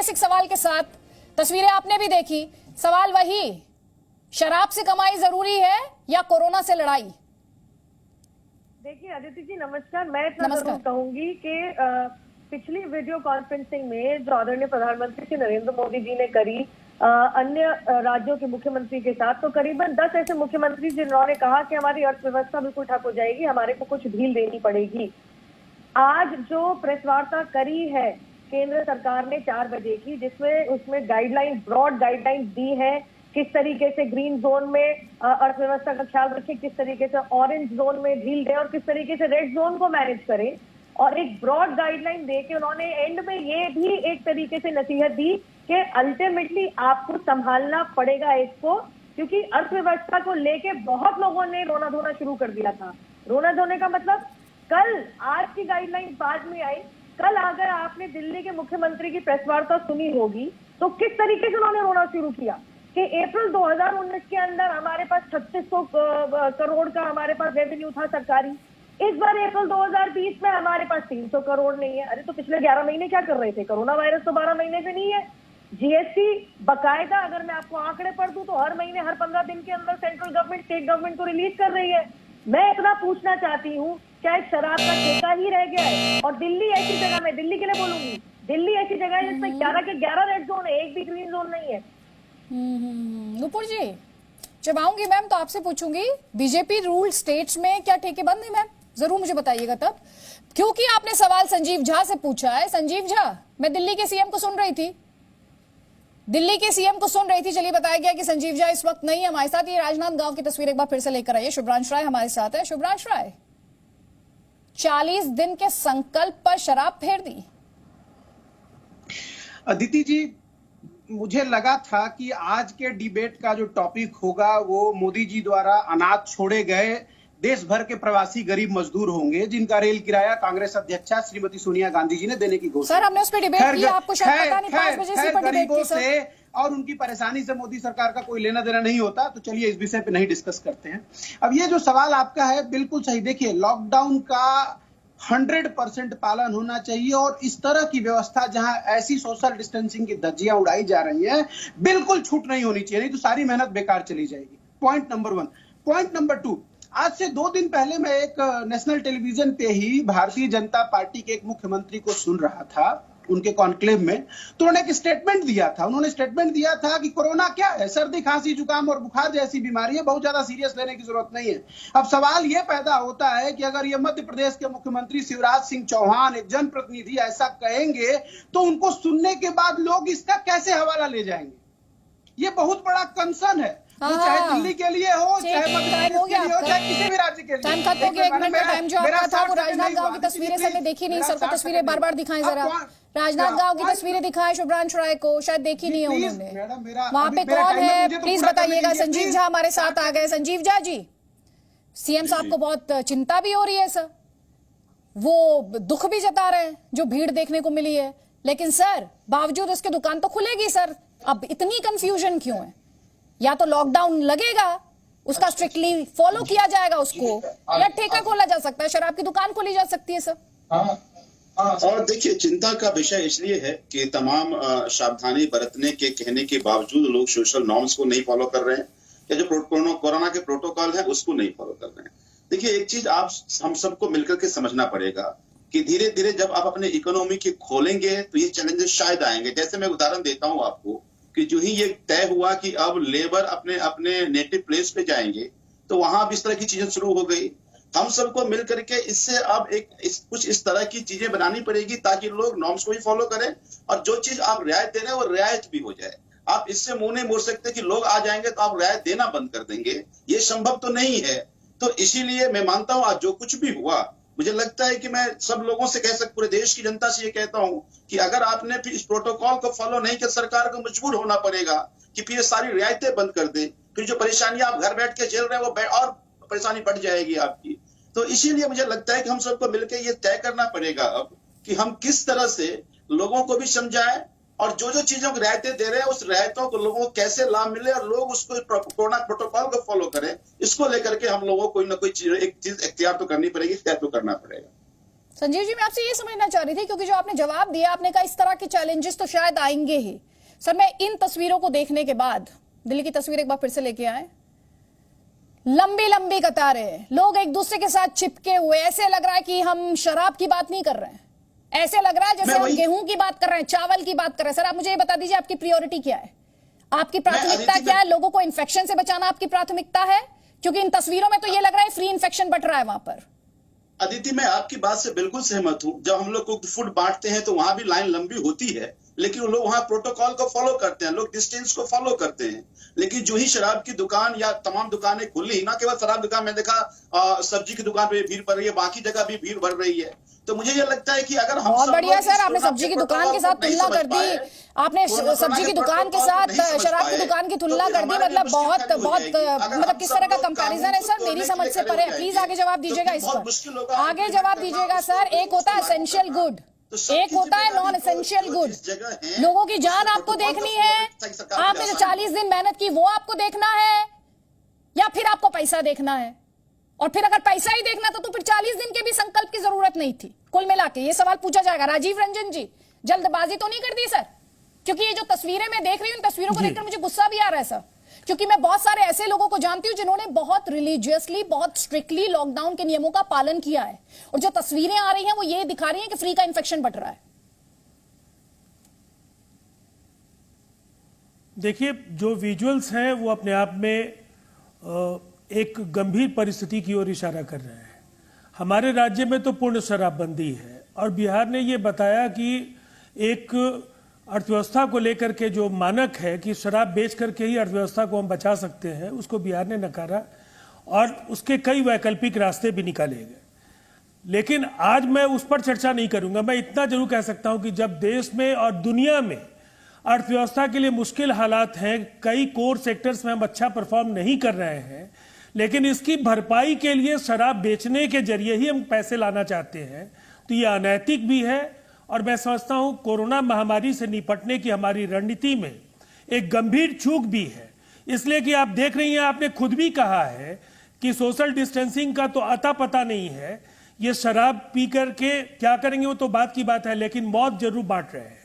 Basic सवाल के साथ, तस्वीरें आपने भी देखी, सवाल वही, शराब से कमाई जरूरी है या कोरोना से लड़ाई? देखिए अदिति जी नमस्कार। मैं इतना जरूर कहूंगी कि पिछली वीडियो कॉन्फ्रेंसिंग में जो आदरणीय प्रधानमंत्री श्री नरेंद्र मोदी जी ने करी अन्य राज्यों के मुख्यमंत्री के साथ, तो करीबन 10 ऐसे मुख्यमंत्री जिन्होंने कहा कि हमारी अर्थव्यवस्था बिल्कुल ठप हो जाएगी, हमारे को कुछ ढील देनी पड़ेगी। आज जो प्रेस वार्ता करी है केंद्र सरकार ने 4 बजे की, जिसमें उसमें गाइडलाइन, ब्रॉड गाइडलाइन दी है किस तरीके से ग्रीन जोन में अर्थव्यवस्था का ख्याल रखें, किस तरीके से ऑरेंज जोन में ढील दें और किस तरीके से रेड जोन को मैनेज करें। और एक ब्रॉड गाइडलाइन देके उन्होंने एंड में ये भी एक तरीके से नसीहत दी कि अल्टीमेटली आपको संभालना पड़ेगा इसको, क्योंकि अर्थव्यवस्था को लेके बहुत लोगों ने रोना धोना शुरू कर दिया था। रोना धोने का मतलब, कल आज की गाइडलाइन बाद में आई, कल अगर आपने दिल्ली के मुख्यमंत्री की प्रेस वार्ता सुनी होगी तो किस तरीके से उन्होंने रोना शुरू किया कि अप्रैल 2019 के अंदर हमारे पास 3600 करोड़ का हमारे पास रेवेन्यू था सरकारी, इस बार अप्रैल 2020 में हमारे पास 300 करोड़ नहीं है। अरे तो पिछले 11 महीने क्या कर रहे थे? कोरोना वायरस तो 12 महीने से नहीं है। जीएसटी बकायदा अगर मैं आपको आंकड़े पढ़ दूं तो हर महीने, हर 15 दिन के अंदर सेंट्रल गवर्नमेंट स्टेट गवर्नमेंट को रिलीज कर रही है। मैं इतना पूछना चाहती हूँ, क्या एक शराब का ठेका ही रह गया है? और दिल्ली ऐसी जगह, मैं दिल्ली के लिए बोलूंगी, दिल्ली ऐसी जगह है जिसमें 11 के 11 रेड जोन है, एक भी ग्रीन जोन नहीं है। नुपुर जी, जब आऊंगी मैम तो आपसे पूछूंगी, बीजेपी रूल स्टेट्स में क्या ठेके बंद है मैम? जरूर मुझे बताइएगा तब, क्योंकि आपने सवाल संजीव झा से पूछा है। संजीव झा, मैं दिल्ली के सीएम को सुन रही थी, चलिए बताया गया कि संजीव झा इस वक्त नहीं है हमारे साथ। ये राजनांदगांव की तस्वीर एक बार फिर से लेकर आइए। शुभ्रांश राय हमारे साथ है। शुभ्रांश राय, 40 दिन के संकल्प पर शराब फेर दी। अदिति जी, मुझे लगा था कि आज के डिबेट का जो टॉपिक होगा वो मोदी जी द्वारा अनाथ छोड़े गए देश भर के प्रवासी गरीब मजदूर होंगे, जिनका रेल किराया कांग्रेस अध्यक्षा श्रीमती सोनिया गांधी जी ने देने की घोषणा। सर, हमने उस पर डिबेट किया, आपको शायद पता नहीं, 5 बजे से गरीबों से और उनकी परेशानी से मोदी सरकार का कोई लेना देना नहीं होता, तो चलिए इस विषय पे नहीं डिस्कस करते हैं। अब ये जो सवाल आपका है बिल्कुल सही। देखिए, लॉकडाउन का 100% पालन होना चाहिए और इस तरह की व्यवस्था जहां ऐसी सोशल डिस्टेंसिंग की धज्जियां उड़ाई जा रही हैं, बिल्कुल छूट नहीं होनी चाहिए, नहीं तो सारी मेहनत बेकार चली जाएगी। Point number 1। पॉइंट नंबर 2, आज से 2 दिन पहले मैं एक नेशनल टेलीविजन पे ही भारतीय जनता पार्टी के एक मुख्यमंत्री को सुन रहा था, उनके कॉन्क्लेव में, तो उन्होंने एक स्टेटमेंट दिया था। उन्होंने स्टेटमेंट दिया था कि कोरोना क्या है, सर्दी खांसी जुकाम और बुखार जैसी बीमारी है, बहुत ज्यादा सीरियस लेने की जरूरत नहीं है। अब सवाल यह पैदा होता है कि अगर ये मध्य प्रदेश के मुख्यमंत्री शिवराज सिंह चौहान, एक जनप्रतिनिधि, ऐसा कहेंगे तो उनको सुनने के बाद लोग इसका कैसे हवाला ले जाएंगे? ये बहुत बड़ा कंसर्न है, चाहे दिल्ली के लिए हो, चाहे मध्य प्रदेश के लिए हो, चाहे किसी भी राज्य के लिए। टाइम खत्म हो गया। 1 मिनट का टाइम जो आपका था वो राजनांदगांव की तस्वीरें सबने देखी नहीं। सर को तस्वीरें बार बार दिखाएं जरा, राजनांदगांव की तस्वीरें दिखाएं शुभ्रांश राय को, शायद देखी नहीं है उन्होंने। वहां पे कौन है प्लीज बताइएगा। संजीव झा हमारे साथ आ गए। संजीव झा जी, सीएम साहब को बहुत चिंता भी हो रही है सर, वो दुख भी जता रहे हैं जो भीड़ देखने को मिली है, लेकिन सर बावजूद उसके दुकान तो खुलेगी सर। अब इतनी कंफ्यूजन क्यों है? या तो लॉकडाउन लगेगा, उसका स्ट्रिक्टली फॉलो किया जाएगा उसको, या ठेका खोला जा सकता है, शराब की दुकान खोली जा सकती है सर। और देखिए, चिंता का विषय इसलिए है कि तमाम सावधानी बरतने के कहने के बावजूद लोग सोशल नॉर्म्स को नहीं फॉलो कर रहे हैं, या जो कोरोना के प्रोटोकॉल है उसको नहीं फॉलो कर रहे हैं। देखिए, एक चीज हम सबको मिलकर के समझना पड़ेगा कि धीरे धीरे जब आप अपने इकोनॉमी के खोलेंगे तो ये चैलेंजेस शायद आएंगे। जैसे मैं उदाहरण देता हूं आपको कि जो ही ये तय हुआ कि अब लेबर अपने अपने नेटिव प्लेस पे जाएंगे, तो वहां भी इस तरह की चीजें शुरू हो गई। हम सबको मिल करके इससे अब कुछ इस तरह की चीजें बनानी पड़ेगी ताकि लोग नॉर्म्स को भी फॉलो करें, और जो चीज आप रियायत दे रहे हैं वो रियायत भी हो जाए। आप इससे मुंह नहीं मोड़ सकते कि लोग आ जाएंगे तो आप रियायत देना बंद कर देंगे, ये संभव तो नहीं है। तो इसीलिए मैं मानता हूं आज जो कुछ भी हुआ, मुझे लगता है कि मैं सब लोगों से पूरे देश की जनता से ये कहता हूं कि अगर आपने फिर इस प्रोटोकॉल को फॉलो नहीं किया, सरकार को मजबूर होना पड़ेगा कि फिर सारी रियायतें बंद कर दे। फिर जो परेशानियां आप घर बैठ के झेल रहे हैं वो और परेशानी बढ़ जाएगी आपकी। तो इसीलिए मुझे लगता है कि हम सबको मिलकर ये तय करना पड़ेगा अब कि हम किस तरह से लोगों को भी समझाएं, और जो जो चीजों को रियायतें दे रहे हैं उस रियायतों को लोगों को कैसे लाभ मिले और लोग उसको कोरोना प्रोटोकॉल को फॉलो करें, इसको लेकर के हम लोगों को कोई ना कोई एक चीज इख्तियार तो करनी पड़ेगी, तय तो करना पड़ेगा। संजीव जी, मैं आपसे ये समझना चाह रही थी, क्योंकि जो आपने जवाब दिया, आपने कहा इस तरह के चैलेंजेस तो शायद आएंगे ही। सर, मैं इन तस्वीरों को देखने के बाद, दिल्ली की तस्वीर एक बार फिर से लेके आए, लंबी लंबी कतारें, लोग एक दूसरे के साथ चिपके हुए, ऐसे लग रहा है कि हम शराब की बात नहीं कर रहे हैं, ऐसे लग रहा है जैसे हम गेहूं की बात कर रहे हैं, चावल की बात कर रहे हैं। सर, आप मुझे ये बता दीजिए, आपकी प्रायोरिटी क्या है? आपकी प्राथमिकता क्या है? लोगों को इन्फेक्शन से बचाना आपकी प्राथमिकता है? क्योंकि इन तस्वीरों में तो ये लग रहा है फ्री इन्फेक्शन बट रहा है वहां पर। अदिति, मैं आपकी बात से बिल्कुल सहमत हूं। जब हम लोग कुक फूड बांटते हैं तो वहां भी लाइन लंबी होती है, लेकिन लोग वहां प्रोटोकॉल को फॉलो करते हैं, लोग डिस्टेंस को फॉलो करते हैं। लेकिन जो ही शराब की दुकान या तमाम दुकानें खुली, ना केवल शराब दुकान में देखा, सब्जी की दुकान पे भीड़ पड़ रही है, बाकी जगह भी भीड़ बढ़ रही है। तो मुझे ये लगता है कि अगर हम बहुत बढ़िया सर, आपने सब्जी की दुकान के साथ तुलना कर दी, आपने सब्जी की दुकान के साथ शराब की दुकान की तुलना कर दी, मतलब बहुत मतलब किस तरह का कंपैरिजन है सर? मेरी समझ से परे। प्लीज आगे जवाब दीजिएगा इस पर, आगे जवाब दीजिएगा सर। एक होता है एसेंशियल गुड, एक होता है नॉन एसेंशियल गुड। लोगों की जान आपको देखनी है, आपने जो 40 दिन मेहनत की वो आपको देखना है, या फिर आपको पैसा देखना है? और फिर अगर पैसा ही देखना था तो फिर 40 दिन के भी संकल्प की जरूरत नहीं थी। कुल मिला के ये सवाल पूछा जाएगा। राजीव रंजन जी, जल्दबाजी तो नहीं कर दी सर? क्योंकि ये जो तस्वीरें मैं देख रही हूं, इन तस्वीरों को देखकर मुझे गुस्सा भी आ रहा है सर, क्योंकि मैं बहुत सारे ऐसे लोगों को जानती हूं जिन्होंने बहुत रिलीजियसली, बहुत स्ट्रिक्टली लॉकडाउन के नियमों का पालन किया है, और जो तस्वीरें आ रही हैं वो ये दिखा रही हैं कि फ्री का इन्फेक्शन बढ़ रहा है। देखिए, जो विजुअल्स हैं वो अपने आप में एक गंभीर परिस्थिति की ओर इशारा कर रहे हैं। हमारे राज्य में तो पूर्ण शराबबंदी है, और बिहार ने ये बताया कि एक अर्थव्यवस्था को लेकर के जो मानक है कि शराब बेच करके ही अर्थव्यवस्था को हम बचा सकते हैं, उसको बिहार ने नकारा और उसके कई वैकल्पिक रास्ते भी निकाले गए। लेकिन आज मैं उस पर चर्चा नहीं करूंगा। मैं इतना जरूर कह सकता हूं कि जब देश में और दुनिया में अर्थव्यवस्था के लिए मुश्किल हालात हैं, कई कोर सेक्टर्स में हम अच्छा परफॉर्म नहीं कर रहे हैं, लेकिन इसकी भरपाई के लिए शराब बेचने के जरिए ही हम पैसे लाना चाहते हैं, तो ये अनैतिक भी है। और मैं समझता हूं कोरोना महामारी से निपटने की हमारी रणनीति में एक गंभीर चूक भी है। इसलिए कि आप देख रही हैं, आपने खुद भी कहा है कि सोशल डिस्टेंसिंग का तो अता पता नहीं है। ये शराब पी करके क्या करेंगे वो तो बात की बात है, लेकिन मौत जरूर बांट रहे हैं।